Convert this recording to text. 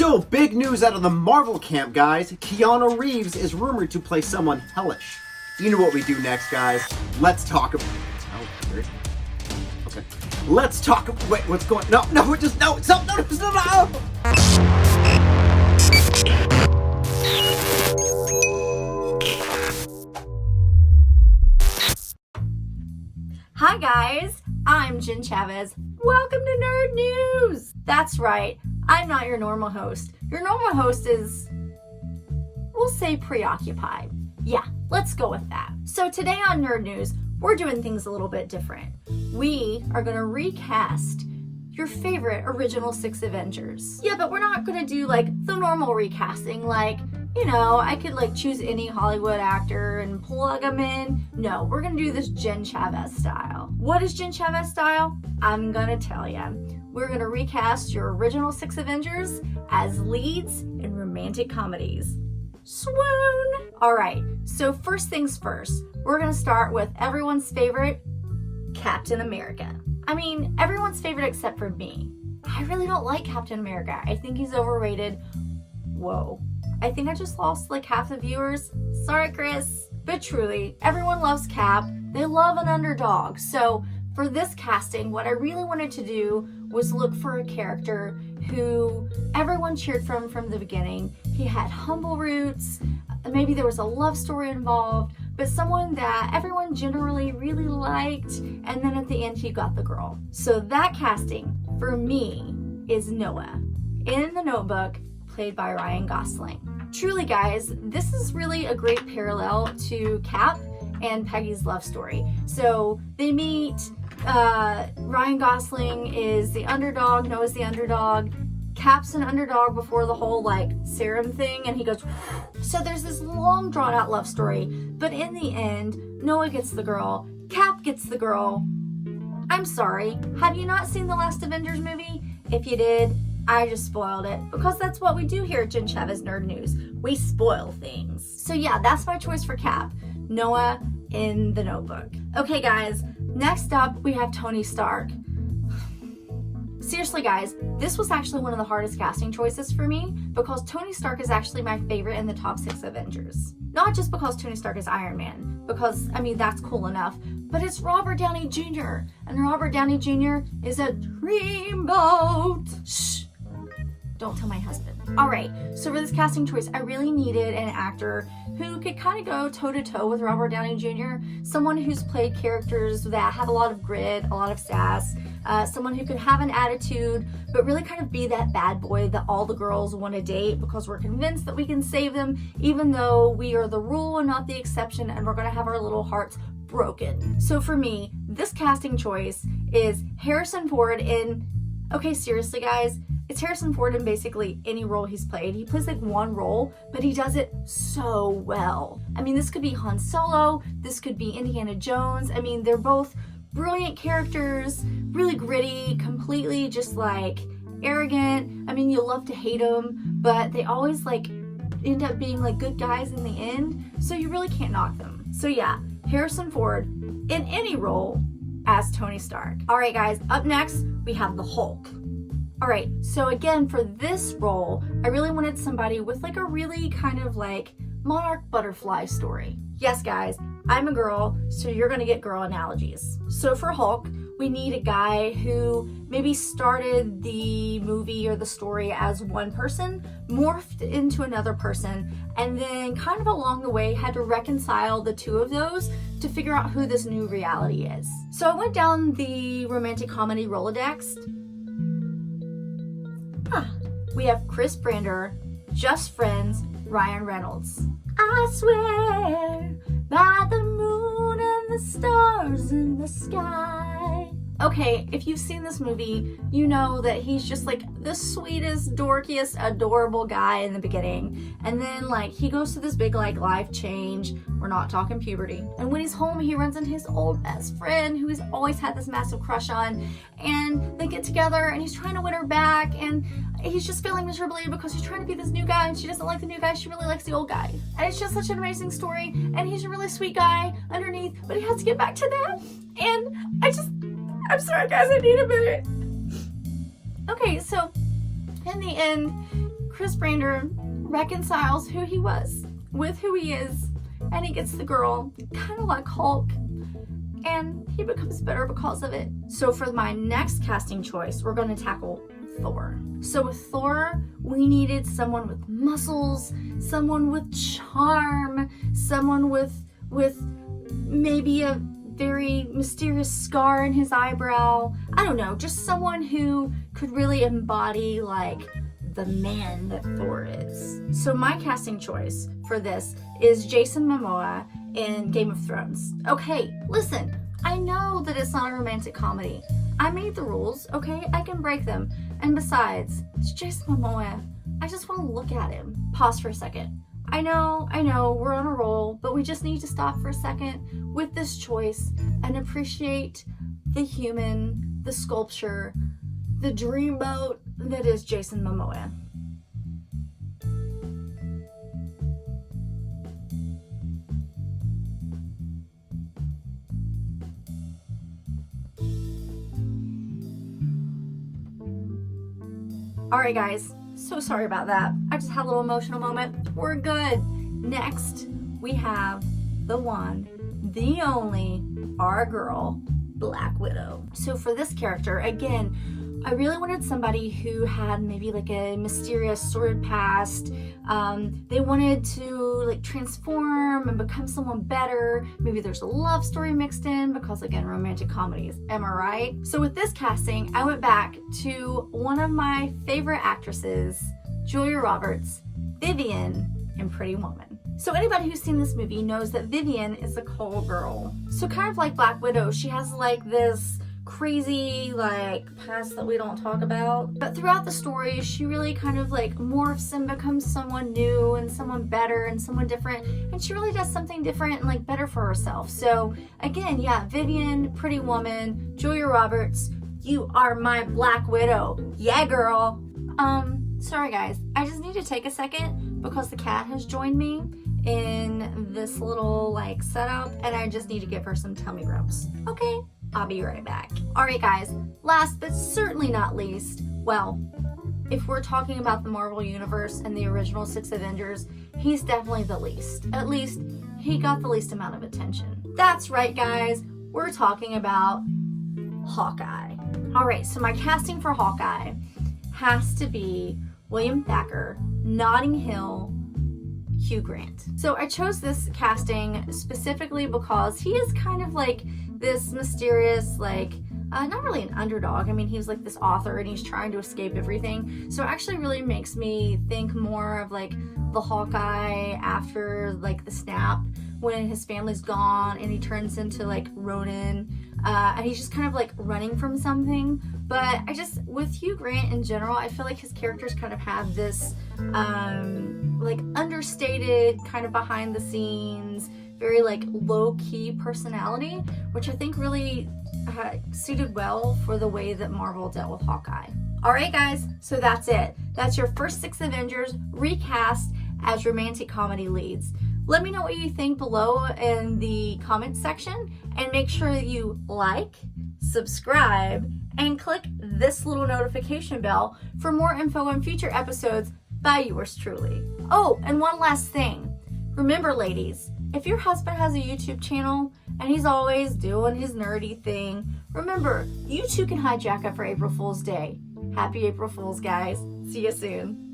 So, big news out of the Marvel camp, guys. Keanu Reeves is rumored to play someone hellish. You know what we do next, guys. Let's talk about... Oh, weird. Okay. Let's talk... Wait, what's going... No, just... No, stop, no. Hi guys, I'm Jen Chavez. Welcome to Nerd News! That's right, I'm not your normal host. Your normal host is, we'll say, preoccupied. Yeah, let's go with that. So today on Nerd News, we're doing things a little bit different. We are going to recast your favorite original 6 Avengers. Yeah, but we're not going to do like the normal recasting, like, you know, I could like choose any Hollywood actor and plug them in. No, we're gonna do this Jen Chavez style. What is Jen Chavez style? I'm gonna tell ya. We're gonna recast your original 6 Avengers as leads in romantic comedies. Swoon! Alright, so first things first, we're gonna start with everyone's favorite, Captain America. I mean, everyone's favorite except for me. I really don't like Captain America. I think he's overrated. Whoa. I think I just lost like half the viewers. Sorry, Chris. But truly, everyone loves Cap. They love an underdog. So for this casting, what I really wanted to do was look for a character who everyone cheered from the beginning. He had humble roots. Maybe there was a love story involved, but someone that everyone generally really liked. And then at the end, he got the girl. So that casting for me is Noah in The Notebook, played by Ryan Gosling. Truly, guys, this is really a great parallel to Cap and Peggy's love story. So they meet, Ryan Gosling is the underdog, Noah's the underdog, Cap's an underdog before the whole like serum thing, and he goes, so there's this long drawn out love story, but in the end, Noah gets the girl, Cap gets the girl. I'm sorry, have you not seen the last Avengers movie? If you did, I just spoiled it, because that's what we do here at Jen Chavez Nerd News. We spoil things. So yeah, that's my choice for Cap. Noah in The Notebook. Okay guys, next up we have Tony Stark. Seriously guys, this was actually one of the hardest casting choices for me, because Tony Stark is actually my favorite in the top 6 Avengers. Not just because Tony Stark is Iron Man, because, I mean, that's cool enough, but it's Robert Downey Jr., and Robert Downey Jr. is a dreamboat. Shh. Don't tell my husband. Alright, so for this casting choice, I really needed an actor who could kind of go toe-to-toe with Robert Downey Jr., someone who's played characters that have a lot of grit, a lot of sass, someone who could have an attitude, but really kind of be that bad boy that all the girls want to date because we're convinced that we can save them, even though we are the rule and not the exception, and we're going to have our little hearts broken. So for me, this casting choice is Harrison Ford in... Okay, seriously guys, it's Harrison Ford in basically any role he's played. He plays like one role, but he does it so well. I mean, this could be Han Solo, this could be Indiana Jones. I mean, they're both brilliant characters, really gritty, completely just like arrogant. I mean, you'll love to hate them, but they always like end up being like good guys in the end, so you really can't knock them. So yeah, Harrison Ford in any role as Tony Stark. Alright guys, up next we have the Hulk. Alright, so again for this role, I really wanted somebody with like a really kind of like monarch butterfly story. Yes guys, I'm a girl, so you're gonna get girl analogies. So for Hulk, we need a guy who maybe started the movie or the story as one person, morphed into another person, and then kind of along the way had to reconcile the two of those to figure out who this new reality is. So I went down the romantic comedy Rolodex. We have Chris Brander, Just Friends, Ryan Reynolds. I swear by the moon and the stars in the sky. Okay, if you've seen this movie, you know that he's just like the sweetest, dorkiest, adorable guy in the beginning. And then like he goes through this big like life change. We're not talking puberty. And when he's home, he runs into his old best friend who he's always had this massive crush on. And they get together and he's trying to win her back. And he's just failing miserably because he's trying to be this new guy and she doesn't like the new guy. She really likes the old guy. And it's just such an amazing story. And he's a really sweet guy underneath, but he has to get back to that. And I'm sorry guys, I need a minute. Okay, so in the end, Chris Brander reconciles who he was with who he is, and he gets the girl, kind of like Hulk, and he becomes better because of it. So for my next casting choice, we're going to tackle Thor. So with Thor, we needed someone with muscles, someone with charm, someone with maybe a very mysterious scar in his eyebrow. I don't know, just someone who could really embody like the man that Thor is. So my casting choice for this is Jason Momoa in Game of Thrones. Okay, listen, I know that it's not a romantic comedy. I made the rules, okay? I can break them. And besides, it's Jason Momoa. I just want to look at him. Pause for a second. I know, we're on a roll, but we just need to stop for a second with this choice and appreciate the human, the sculpture, the dreamboat that is Jason Momoa. Alright guys, so sorry about that. I just had a little emotional moment. We're good. Next, we have the one, the only, our girl, Black Widow. So for this character, again, I really wanted somebody who had maybe like a mysterious sordid past. They wanted to like transform and become someone better. Maybe there's a love story mixed in because again, romantic comedies, am I right? So with this casting, I went back to one of my favorite actresses, Julia Roberts, Vivian in Pretty Woman. So anybody who's seen this movie knows that Vivian is a cold girl. So kind of like Black Widow, she has like this crazy like past that we don't talk about, but throughout the story she really kind of like morphs and becomes someone new and someone better and someone different, and she really does something different and like better for herself. So again, yeah, Vivian, Pretty Woman, Julia Roberts, you are my Black Widow. Yeah girl. Sorry guys, I just need to take a second because the cat has joined me in this little like setup and I just need to give her some tummy rubs. Okay, I'll be right back. Alright guys, last but certainly not least, well, if we're talking about the Marvel Universe and the original 6 Avengers, he's definitely the least. At least, he got the least amount of attention. That's right guys, we're talking about Hawkeye. Alright, so my casting for Hawkeye has to be William Thacker, Notting Hill, Hugh Grant. So I chose this casting specifically because he is kind of like this mysterious, like, not really an underdog. I mean, he's like this author and he's trying to escape everything. So it actually really makes me think more of like the Hawkeye after like the snap when his family's gone and he turns into like Ronin. And he's just kind of like running from something. But I just, with Hugh Grant in general, I feel like his characters kind of have this like understated, kind of behind the scenes, very like low-key personality, which I think really suited well for the way that Marvel dealt with Hawkeye. Alright guys, so that's it. That's your first 6 Avengers recast as romantic comedy leads. Let me know what you think below in the comments section, and make sure that you like, subscribe, and click this little notification bell for more info on future episodes by yours truly. Oh, and one last thing. Remember ladies, if your husband has a YouTube channel and he's always doing his nerdy thing, remember, you too can hijack it for April Fool's Day. Happy April Fools, guys. See you soon.